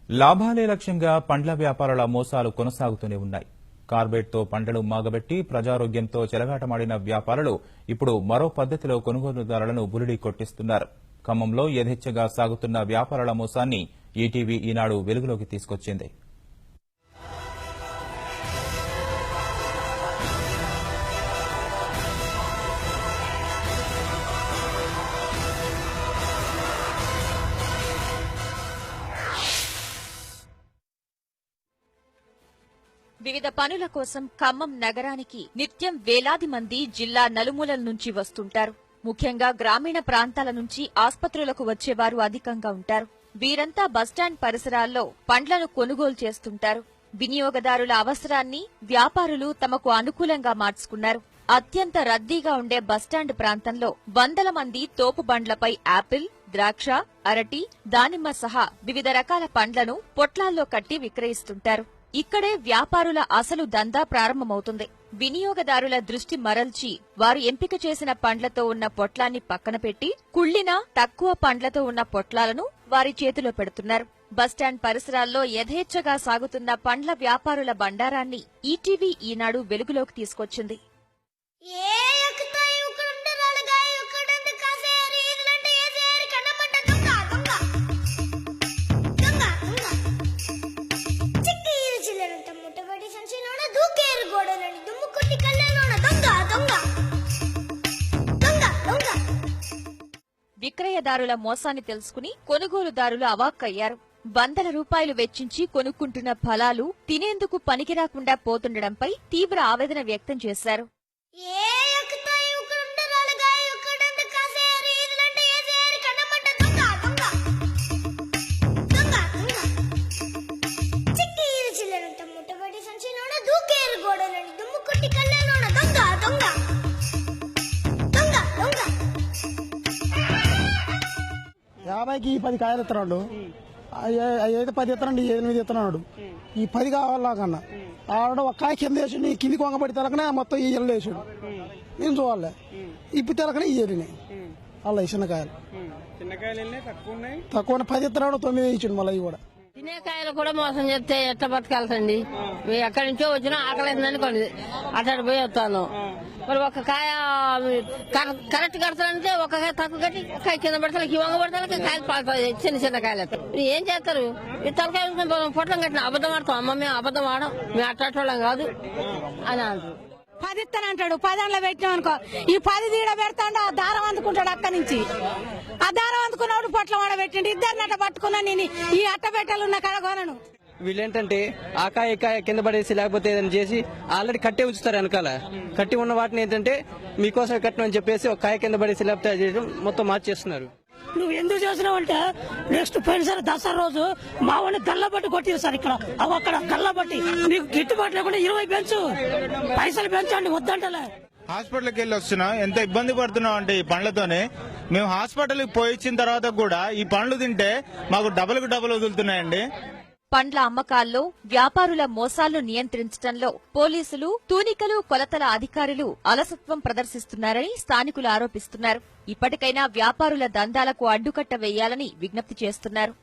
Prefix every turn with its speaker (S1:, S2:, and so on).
S1: లాభాలే లక్ష్యంగా పండ్ల వ్యాపారుల మోసాలు కొనసాగుతూనే ఉన్నాయి. కార్బైడ్తో పండ్లను మాగబెట్టి ప్రజారోగ్యంతో చెలగాటమాడిన వ్యాపారులు ఇప్పుడు మరో పద్దతిలో కొనుగోలుదారులను బురిడీ కొట్టిస్తున్నారు. ఖమ్మంలో యథేచ్ఛగా సాగుతున్న వ్యాపారుల మోసాన్ని ఈటీవీ ఈనాడు వెలుగులోకి తీసుకొచ్చింది.
S2: వివిధ పనుల కోసం ఖమ్మం నగరానికి నిత్యం వేలాది మంది జిల్లా నలుమూలల నుంచి వస్తుంటారు. ముఖ్యంగా గ్రామీణ ప్రాంతాల నుంచి ఆస్పత్రులకు వచ్చేవారు అధికంగా ఉంటారు. వీరంతా బస్టాండ్ పరిసరాల్లో పండ్లను కొనుగోలు చేస్తుంటారు. వినియోగదారుల అవసరాన్ని వ్యాపారులు తమకు అనుకూలంగా మార్చుకున్నారు. అత్యంత రద్దీగా ఉండే బస్టాండ్ ప్రాంతంలో వందల మంది తోపు బండ్లపై యాపిల్, ద్రాక్ష, అరటి, దానిమ్మ సహా వివిధ రకాల పండ్లను పొట్లాల్లో కట్టి విక్రయిస్తుంటారు. ఇక్కడే వ్యాపారుల అసలు దందా ప్రారంభమవుతుంది. వినియోగదారుల దృష్టి మరల్చి వారు ఎంపిక చేసిన పండ్లతో ఉన్న పొట్లాన్ని పక్కన పెట్టి కుళ్లిన తక్కువ పండ్లతో ఉన్న పొట్లాలను వారి చేతిలో పెడుతున్నారు. బస్టాండ్ పరిసరాల్లో యథేచ్ఛగా సాగుతున్న పండ్ల వ్యాపారుల బండారాన్ని ఈటీవీ ఈనాడు వెలుగులోకి తీసుకొచ్చింది. విక్రయదారుల మోసాన్ని తెలుసుకుని కొనుగోలుదారులు అవాక్కయ్యారు. వందల రూపాయలు వెచ్చించి కొనుక్కుంటున్న ఫలాలు తినేందుకు పనికిరాకుండా పోతుండటంపై తీవ్ర ఆవేదన వ్యక్తం చేశారు.
S3: యాభైకి 10 కాయలు ఇస్తున్నాడు, అయితే 10 ఇస్తున్నాడు, 8 ఇస్తున్నాడు. ఈ 10 కావాలా కన్నా ఆడ ఒక కాయ కింద వేసి కింది కొంగబడి తెలకనే మొత్తం ఈ ఇల్లు వేసాడు. నేను చూడాలి ఇప్పుడు తెలకనే ఈ ఎల్లినాయి అలా చిన్నకాయలు తక్కువ 10 ఇస్తున్నాడు, 9 ఇచ్చాడు. మళ్ళీ కూడా
S4: తినేకాయలు కూడా మోసం చేస్తే ఎట్లా బతకాల్సండి. ఎక్కడి నుంచో వచ్చినా ఆకలిందని కొన్ని అటు పోయి వస్తాను. మరి ఒక కాయ కరెక్ట్ కడతానంటే ఒక కాయ తక్కువ కట్టి కాయ కింద పడతాను, వంగ పడతాను, కాయలు పాడుతుంది. చిన్న చిన్న కాయలు ఏం చేస్తారు? ఈ తలకాయ పొట్టం కట్టిన అబద్ధం ఆడతాం. అమ్మ మేము అబద్ధం ఆడం, మేము అట్టోళ్ళం కాదు అని అంటారు.
S5: 10 ఇస్తానంటాడు, 10 అందులో పెట్టినాం అనుకో, ఈ 10 తీడ పెడతాడు, ఆ దారం అందుకుంటాడు. అక్కడి నుంచి ఆ దారం అందుకున్నాడు పొట్ల వాడ పెట్టిండు. ఇద్దరిని అట్ట పట్టుకున్నా నేను ఈ అట్ట పెట్టాలున్న కడగోనను.
S6: వీళ్ళేంటంటే ఆ కాయ కింద పడేసి లేకపోతే ఏదైనా చేసి ఆల్రెడీ కట్టే ఉంచుతారు. వెనకాల కట్టి ఉన్న వాటిని ఏంటంటే మీకోసం కట్టడం అని చెప్పేసి ఒక కాయ కింద పడేసి లేకపోతే చేయడం మొత్తం మార్చేస్తున్నారు.
S5: నువ్వు ఎందుకు చేసినావు అంటే నెక్స్ట్ పోయినసారి దసరా రోజు మా వాడిని గల్లబట్టి కొట్టిరు సార్. ఇక్కడ అక్కడ గల్లబట్టి నీకు గిట్టుబాటు లేకుండా 20 పెంచు, పైసలు పెంచండి వద్దంటలే.
S7: హాస్పిటల్కి వెళ్ళి వస్తున్నాం, ఎంత ఇబ్బంది పడుతున్నాం అంటే ఈ పండ్లతోనే. మేము హాస్పిటల్కి పోయి ఇచ్చిన తర్వాత కూడా ఈ పండ్లు తింటే మాకు డబుల్ వదులుతున్నాయండి.
S2: పండ్ల అమ్మకాల్లో వ్యాపారుల మోసాలను నియంత్రించడంలో పోలీసులు, తూనికలు కొలతల అధికారులు అలసత్వం ప్రదర్శిస్తున్నారని స్థానికులు ఆరోపిస్తున్నారు. ఇప్పటికైనా వ్యాపారుల దందాలకు అడ్డుకట్ట వేయాలని విజ్ఞప్తి చేస్తున్నారు.